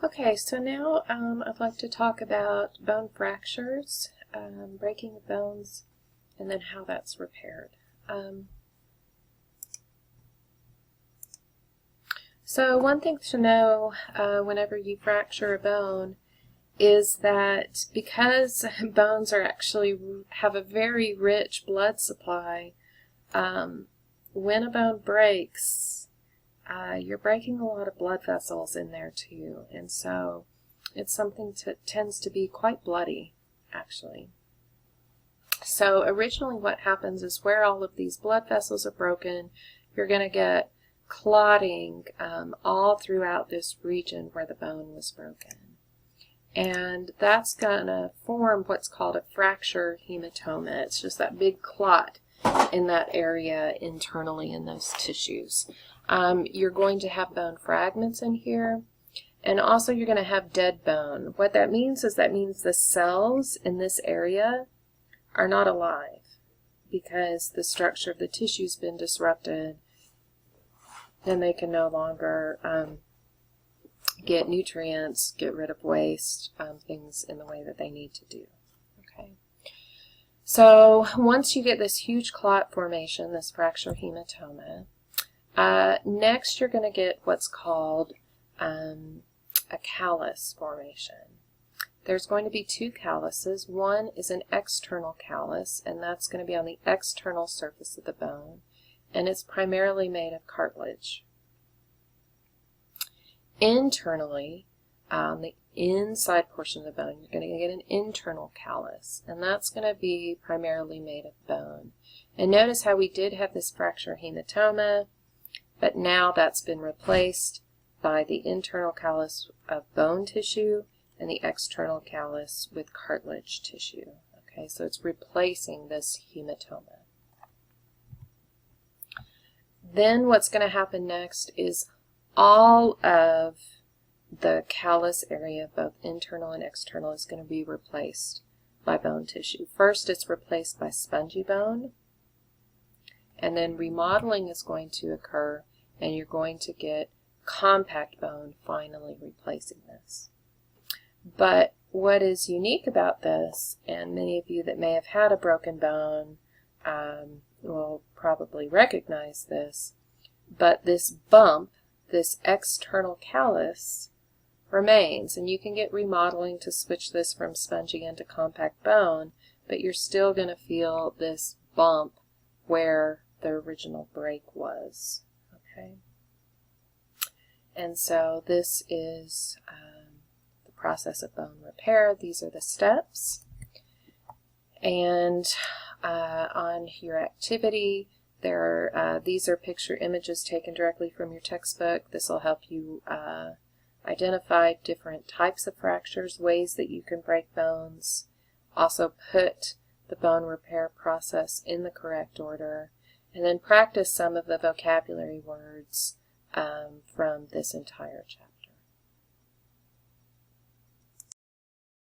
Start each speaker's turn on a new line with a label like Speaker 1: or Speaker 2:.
Speaker 1: Okay, so now I'd like to talk about bone fractures, breaking of bones, and then how that's repaired. So one thing to know whenever you fracture a bone is that because bones are actually have a very rich blood supply, when a bone breaks, you're breaking a lot of blood vessels in there too, and so it's something that tends to be quite bloody, actually. So originally what happens is where all of these blood vessels are broken, you're going to get clotting all throughout this region where the bone was broken. And that's going to form what's called a fracture hematoma. It's just that big clot in that area internally in those tissues. You're going to have bone fragments in here, and also you're going to have dead bone. What that means is the cells in this area are not alive because the structure of the tissue's been disrupted and they can no longer get nutrients, get rid of waste, things in the way that they need to do. Okay. So once you get this huge clot formation, this fracture hematoma, next you're going to get what's called a callus formation. There's going to be two calluses. One is an external callus, and that's going to be on the external surface of the bone, and it's primarily made of cartilage. Internally, on the inside portion of the bone, you're going to get an internal callus, and that's going to be primarily made of bone. And notice how we did have this fracture hematoma, but now that's been replaced by the internal callus of bone tissue and the external callus with cartilage tissue. Okay, so it's replacing this hematoma. Then what's going to happen next is all of the callus area, both internal and external, is going to be replaced by bone tissue. First, it's replaced by spongy bone, and then remodeling is going to occur, and you're going to get compact bone finally replacing this. But what is unique about this, and many of you that may have had a broken bone will probably recognize this, but this bump, this external callus, remains, and you can get remodeling to switch this from spongy into compact bone, but you're still going to feel this bump where the original break was. Okay, and so this is the process of bone repair. These are the steps, and on your activity, these are picture images taken directly from your textbook. This will help you identify different types of fractures, ways that you can break bones, also put the bone repair process in the correct order, and then practice some of the vocabulary words from this entire chapter.